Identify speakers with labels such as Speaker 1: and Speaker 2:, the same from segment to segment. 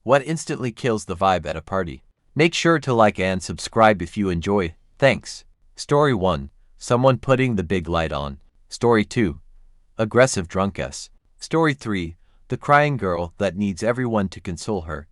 Speaker 1: What instantly kills the vibe at a party? Make sure to like and subscribe if you enjoy. Thanks. Story 1. Someone putting the big light on. Story 2. Aggressive drunkess. Story 3. The crying girl that needs everyone to console her.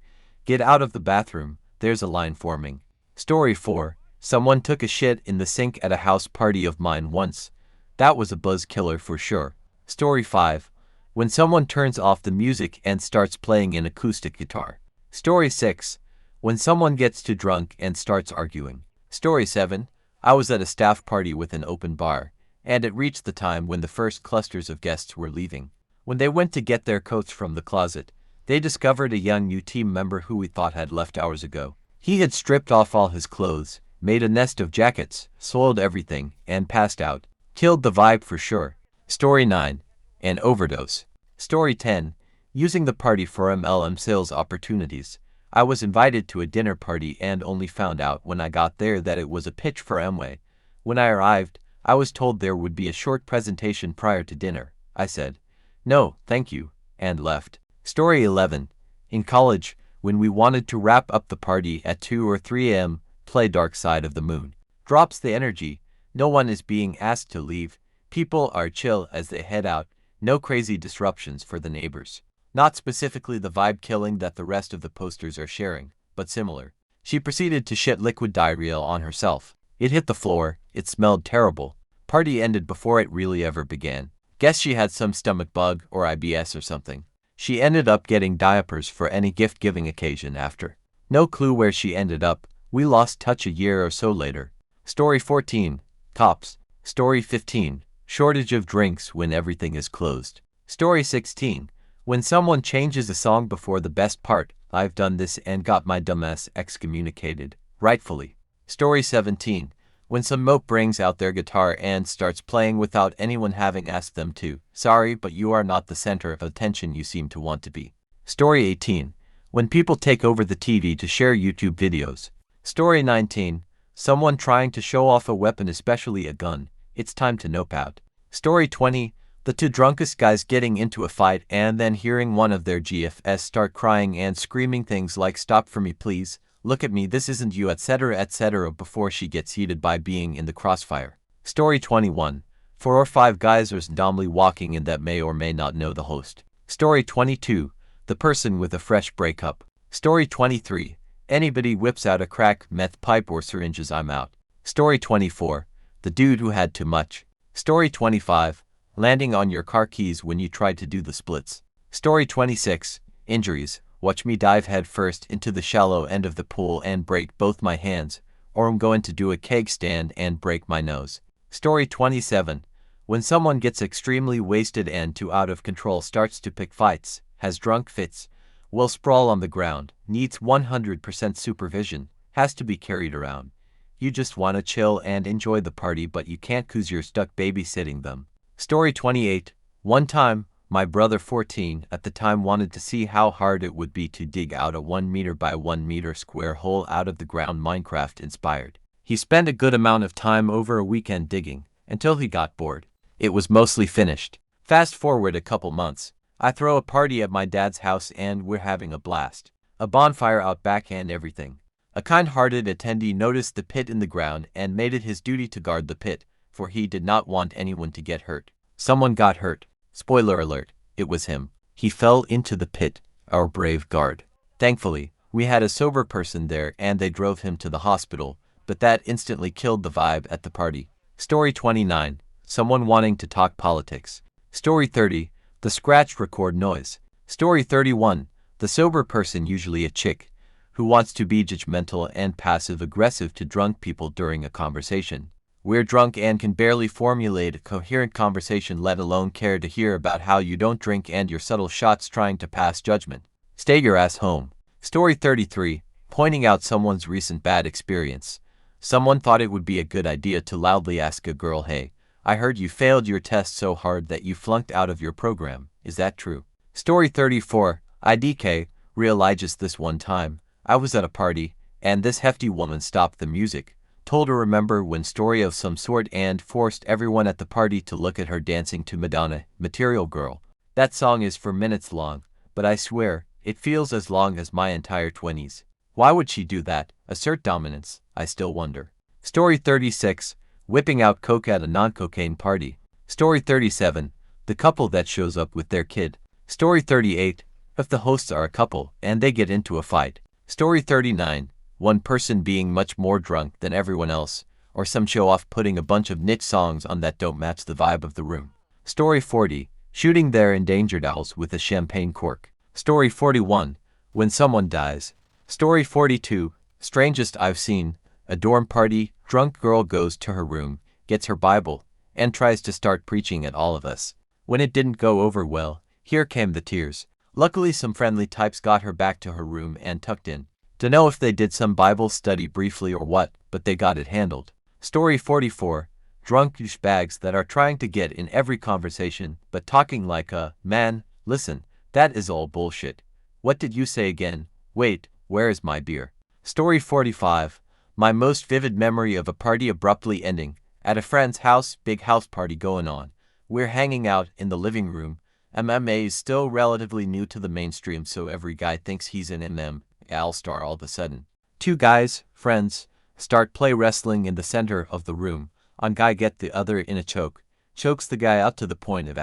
Speaker 1: Get out of the bathroom, there's a line forming. Story 4. Someone took a shit in the sink at a house party of mine once. That was a buzz killer for sure. Story 5. When someone turns off the music and starts playing an acoustic guitar. Story 6. When someone gets too drunk and starts arguing. Story 7. I was at a staff party with an open bar, and it reached the time when the first clusters of guests were leaving. When they went to get their coats from the closet, they discovered a young new team member who we thought had left hours ago. He had stripped off all his clothes, made a nest of jackets, soiled everything, and passed out. Killed the vibe for sure. Story 9. An overdose. Story 10. Using the party for MLM sales opportunities. I was invited to a dinner party and only found out when I got there that it was a pitch for Amway. When I arrived, I was told there would be a short presentation prior to dinner. I said, "No, thank you," and left. Story 11. In college, when we wanted to wrap up the party at 2 or 3 a.m., play Dark Side of the Moon. Drops the energy. No one is being asked to leave. People are chill as they head out. No crazy disruptions for the neighbors. Not specifically the vibe killing that the rest of the posters are sharing, but similar. She proceeded to shit liquid diarrhea on herself. It hit the floor. It smelled terrible. Party ended before it really ever began. Guess she had some stomach bug or IBS or something. She ended up getting diapers for any gift-giving occasion after. No clue where she ended up. We lost touch a year or so later. Story 14. Tops. Story 15. Shortage of drinks when everything is closed. Story 16. When someone changes a song before the best part. I've done this and got my dumbass excommunicated. Rightfully. Story 17. When some mope brings out their guitar and starts playing without anyone having asked them to. Sorry, but you are not the center of attention you seem to want to be. Story 18. When people take over the TV to share YouTube videos. Story 19. Someone trying to show off a weapon, especially a gun. It's time to nope out. Story 20. The two drunkest guys getting into a fight and then hearing one of their GFs start crying and screaming things like "Stop for me please, look at me, this isn't you," etc. before she gets heated by being in the crossfire. Story 21. 4 or 5 guys randomly walking in that may or may not know the host. Story 22. The person with a fresh breakup. Story 23. Anybody whips out a crack, meth pipe or syringes, I'm out. Story 24. The dude who had too much. Story 25. Landing on your car keys when you tried to do the splits. Story 26. Injuries. Watch me dive head first into the shallow end of the pool and break both my hands, or I'm going to do a keg stand and break my nose. Story 27. When someone gets extremely wasted and too out of control starts to pick fights, has drunk fits, will sprawl on the ground, needs 100% supervision, has to be carried around. You just want to chill and enjoy the party, but you can't 'cause you're stuck babysitting them. Story 28. One time, my brother 14 at the time wanted to see how hard it would be to dig out a 1 meter by 1 meter square hole out of the ground, Minecraft inspired. He spent a good amount of time over a weekend digging, until he got bored. It was mostly finished. Fast forward a couple months. I throw a party at my dad's house and we're having a blast. A bonfire out back and everything. A kind-hearted attendee noticed the pit in the ground and made it his duty to guard the pit, for he did not want anyone to get hurt. Someone got hurt. Spoiler alert, it was him. He fell into the pit, our brave guard. Thankfully, we had a sober person there and they drove him to the hospital, but that instantly killed the vibe at the party. Story 29. Someone wanting to talk politics. Story 30. The scratch record noise. Story 31. The sober person, usually a chick, who wants to be judgmental and passive-aggressive to drunk people during a conversation. We're drunk and can barely formulate a coherent conversation, let alone care to hear about how you don't drink and your subtle shots trying to pass judgment. Stay your ass home. Story 33. Pointing out someone's recent bad experience. Someone thought it would be a good idea to loudly ask a girl, "Hey, I heard you failed your test so hard that you flunked out of your program. Is that true?" Story 34. IDK. Realized this one time. I was at a party, and this hefty woman stopped the music, told her remember when story of some sort, and forced everyone at the party to look at her dancing to Madonna, Material Girl. That song is 4 minutes long, but I swear, It feels as long as my entire 20s. Why would she do that? Assert dominance, I still wonder. Story 36. Whipping out coke at a non-cocaine party. Story 37. The couple that shows up with their kid. Story 38. If the hosts are a couple and they get into a fight. Story 39. One person being much more drunk than everyone else, or some show off putting a bunch of niche songs on that don't match the vibe of the room. Story 40. Shooting their endangered owls with a champagne cork. Story 41. When someone dies. Story 42. Strangest I've seen. A dorm party, drunk girl goes to her room, gets her Bible, and tries to start preaching at all of us. When it didn't go over well, here came the tears. Luckily some friendly types got her back to her room and tucked in. Dunno if they did some Bible study briefly or what, but they got it handled. Story 44. Drunk douchebags that are trying to get in every conversation, but talking like a, man, listen, that is all bullshit. What did you say again? Wait, where is my beer? Story 45. My most vivid memory of a party abruptly ending. At a friend's house, big house party going on. We're hanging out in the living room. MMA is still relatively new to the mainstream, so every guy thinks he's an all-star all of a sudden. Two guys, friends, start play wrestling in the center of the room. One guy get the other in a choke. Chokes the guy out to the point of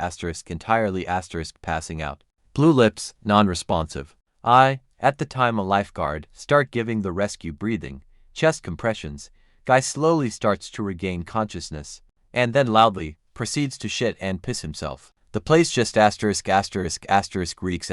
Speaker 1: entirely passing out. Blue lips, non-responsive. I, at the time a lifeguard, start giving the rescue breathing, chest compressions. Guy slowly starts to regain consciousness, and then loudly proceeds to shit and piss himself. The place just reeks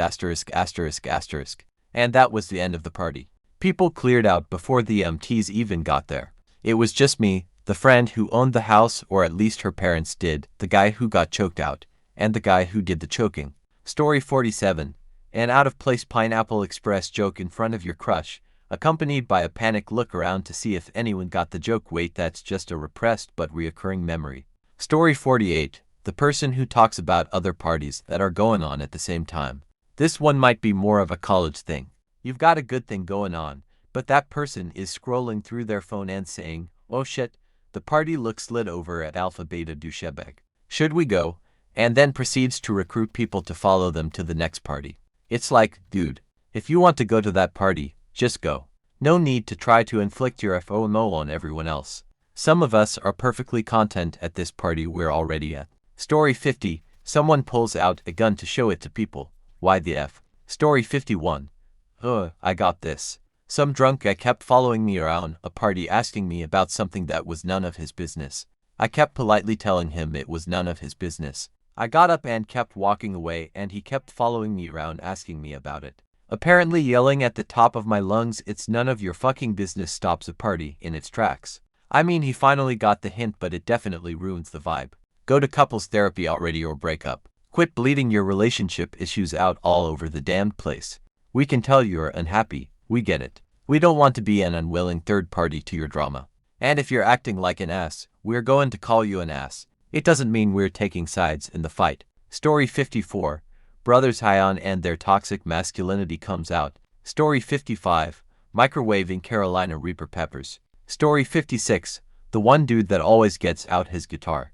Speaker 1: and that was the end of the party. People cleared out before the MTs even got there. It was just me, the friend who owned the house, or at least her parents did, the guy who got choked out, and the guy who did the choking. Story 47. An out-of-place Pineapple Express joke in front of your crush, accompanied by a panic look around to see if anyone got the joke. Wait, that's just a repressed but reoccurring memory. Story 48. The person who talks about other parties that are going on at the same time. This one might be more of a college thing. You've got a good thing going on, but that person is scrolling through their phone and saying, oh shit, the party looks lit over at Alpha Beta Douchebag. Should we go? And then proceeds to recruit people to follow them to the next party. It's like, dude, if you want to go to that party, just go. No need to try to inflict your FOMO on everyone else. Some of us are perfectly content at this party we're already at. Story 50. Someone pulls out a gun to show it to people. Why the F? Story 51. I got this. Some drunk guy kept following me around a party asking me about something that was none of his business. I kept politely telling him it was none of his business. I got up and kept walking away, and he kept following me around asking me about it. Apparently yelling at the top of my lungs, it's none of your fucking business, stops a party in its tracks. I mean, he finally got the hint, but it definitely ruins the vibe. Go to couples therapy already or break up. Quit bleeding your relationship issues out all over the damned place. We can tell you're unhappy, we get it. We don't want to be an unwilling third party to your drama. And if you're acting like an ass, we're going to call you an ass. It doesn't mean we're taking sides in the fight. Story 54. Brothers Hyon and their toxic masculinity comes out. Story 55. Microwaving Carolina Reaper peppers. Story 56. The one dude that always gets out his guitar.